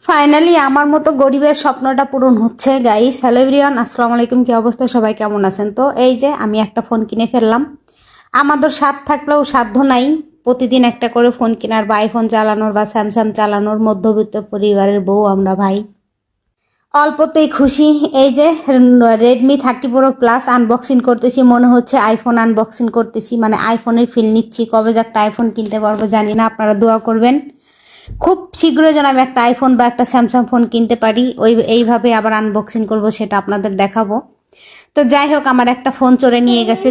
Finally আমার মতো গরিবের স্বপ্নটা পূরণ হচ্ছে গাইস। হ্যালো এভরিওয়ান, আসসালামু আলাইকুম। কি অবস্থা, সবাই কেমন আছেন? তো এই যে আমি একটা ফোন কিনে ফেললাম। আমাদের স্বাদ থাকলেও সাধ্য নাই প্রতিদিন একটা করে ফোন কেনার বা আইফোন চালানোর বা স্যামসাং চালানোর। মধ্যবিত্ত পরিবারের বউ আমরা ভাই, অল্পতেই খুশি। এই যে রেডমি 30 Pro+ আনবক্সিং করতেছি, মনে হচ্ছে আইফোন আনবক্সিং করতেছি, মানে আইফোনের ফিল নিচ্ছি। কবে যে একটা আইফোন কিনতে পারবো জানি না, আপনারা দোয়া করবেন খুব শীঘ্রই যেন আমি একটা আইফোন বা একটা স্যামসাং ফোন কিনতে পারি। এইভাবে আবার আনবক্সিং করব, সেটা আপনাদের দেখাবো। তো যাই হোক, আমার একটা ফোন চোরে নিয়ে গেছে।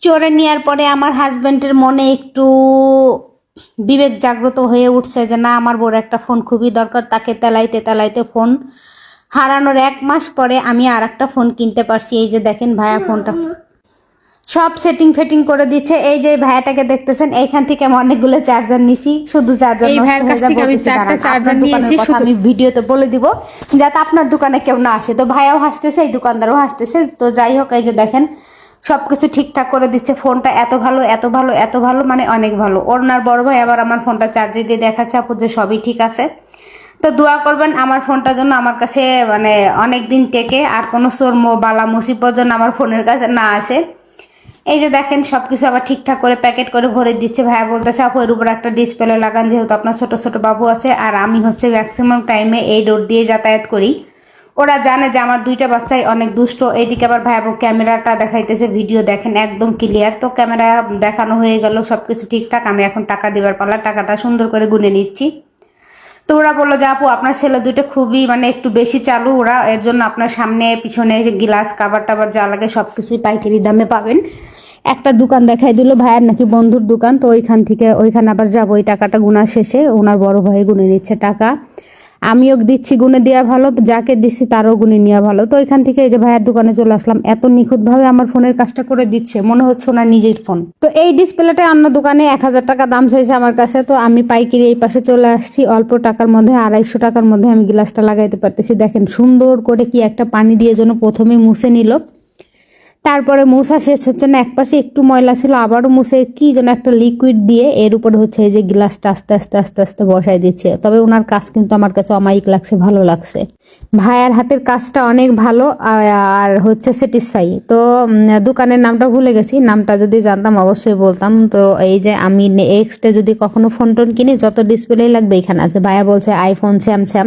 চোরে নেওয়ার পরে আমার হাজবেন্ডের মনে একটু বিবেক জাগ্রত হয়ে উঠছে যে না, আমার বড় একটা ফোন খুবই দরকার। তাকে তেলাইতে তেলাইতে ফোন হারানোর 1 মাস পরে আমি আর একটা ফোন কিনতে পারছি। এই যে দেখেন ভাইয়া ফোনটা সব সেটিং ফেটিং করে দিচ্ছে। এই যে ভাইয়াটাকে দেখতেছেন, এইখান থেকে আমি অনেকগুলো চার্জার নিছি। শুধু চার্জার আমি ভিডিওতে বলে দিব যাতে আপনার দোকানে কেউ না আসে। তো ভাইয়াও হাসতেছে, এই দোকানদারও হাসতেছে। তো যাই হোক, এই যে দেখেন সবকিছু ঠিকঠাক করে দিচ্ছে। ফোনটা এত ভালো এত ভালো এত ভালো, মানে অনেক ভালো। ওনার বড় ভাই আবার আমার ফোনটা চার্জে দিয়ে দেখাচ্ছে আপু যে সবই ঠিক আছে। তো দোয়া করবেন আমার ফোনটার জন্য, আমার কাছে মানে অনেক দিন টেকে, আর কোনো চোর বালা মুসিবত যেন আমার ফোনের কাছে না আসে। এই যে দেখেন সবকিছু আবার ঠিকঠাক করে প্যাকেট করে ভরে দিচ্ছে। ভাইয়া বলতেছে আপু এর উপর একটা ডিসপ্লে লাগান, যেহেতু আপনার ছোট ছোট বাবু আছে আর আমি হচ্ছে ম্যাক্সিমাম টাইমে এই রোড দিয়ে যাতায়াত করি। ওরা জানে যে আমার 2টা বাচ্চাই অনেক দুষ্ট। এইদিকে আবার ভাইয়া ক্যামেরাটা দেখাইতেছে, ভিডিও দেখেন একদম ক্লিয়ার। তো ক্যামেরা দেখানো হয়ে গেল, সবকিছু ঠিকঠাক। আমি এখন টাকা দিবার পালা, টাকাটা সুন্দর করে গুনে নিচ্ছি। তো ওরা বললো যে আপু আপনার ছেলে দুটো খুবই মানে একটু বেশি চালু, ওরা এর জন্য আপনার সামনে পিছনে গ্লাস কাবার টাবার যা লাগে সবকিছুই পাইকারি দামে পাবেন। একটা দোকান দেখাই দিল, ভাইয়ের নাকি বন্ধুর দোকান। তো ওইখানে আবার যাবো। ওই টাকাটা গুনা শেষে ওনার বড় ভাই গুনে নিচ্ছে টাকা, আমিও দিচ্ছি। গুনে দেওয়া ভালো, যাকে দিচ্ছি তারও গুনে নেওয়া ভালো। তো ওইখান থেকে এই যে ভাইয়ের দোকানে চলে আসলাম। এত নিখুঁত ভাবে আমার ফোনের কাজটা করে দিচ্ছে, মনে হচ্ছে ওনার নিজের ফোন। তো এই ডিসপ্লেটা অন্য দোকানে 1000 টাকা দাম চাইছে আমার কাছে। তো আমি পাইকারি এই পাশে চলে আসছি, অল্প টাকার মধ্যে 250 টাকার মধ্যে আমি গ্লাসটা লাগাইতে পারতেছি। দেখেন সুন্দর করে কি একটা পানি দিয়ে যেন প্রথমে মুছে নিল, তারপরে মুছা শেষ হচ্ছে না, একপাশে একটু ময়লা ছিল, আবারও মুছে কি যেন একটা লিকুইড দিয়ে এর উপরে হচ্ছে এই যে গ্লাসটা আস্তে আস্তে আস্তে আস্তে বসাই দিচ্ছে। তবে ওনার কাজ কিন্তু আমার কাছে অমায়িক লাগছে, ভালো লাগছে। ভাইয়ার হাতের কাজটা অনেক ভালো আর হচ্ছে স্যাটিসফাই। তো দোকানের নামটা ভুলে গেছি, নামটা যদি জানতাম অবশ্যই বলতাম। তো এই যে আমি নেক্সটে যদি কখনো ফোন টোন কিনি, যত ডিসপ্লে লাগবে এখানে আছে। ভাইয়া বলছে আইফোন স্যামসাং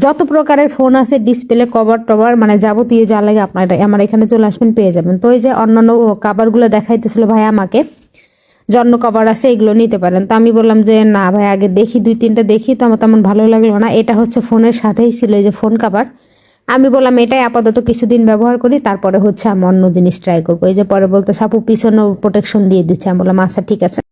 যত প্রকারের ফোন আছে, ডিসপ্লে কভার টভার মানে যাবতীয় যা লাগে আপনার আমার এখানে চলে আসবেন, পেয়ে যাবেন। তো এই যে অন্যান্য কাভার গুলো দেখাইতেছিল ভাই আমাকে, জন্য কভার আছে, এগুলো নিতে পারেন। তো আমি বললাম যে না ভাই আগে দেখি, 2-3টা দেখি। তো আমার তেমন ভালো লাগলো না। এটা হচ্ছে ফোনের সাথেই ছিল, এই যে ফোন কাভার। আমি বললাম এটাই আপাতত কিছুদিন ব্যবহার করি, তারপরে হচ্ছে আমি অন্য জিনিস ট্রাই করবো। এই যে পরে বলতে সাপু পিছনে প্রোটেকশন দিয়ে দিচ্ছে। আমি বললাম আচ্ছা ঠিক আছে।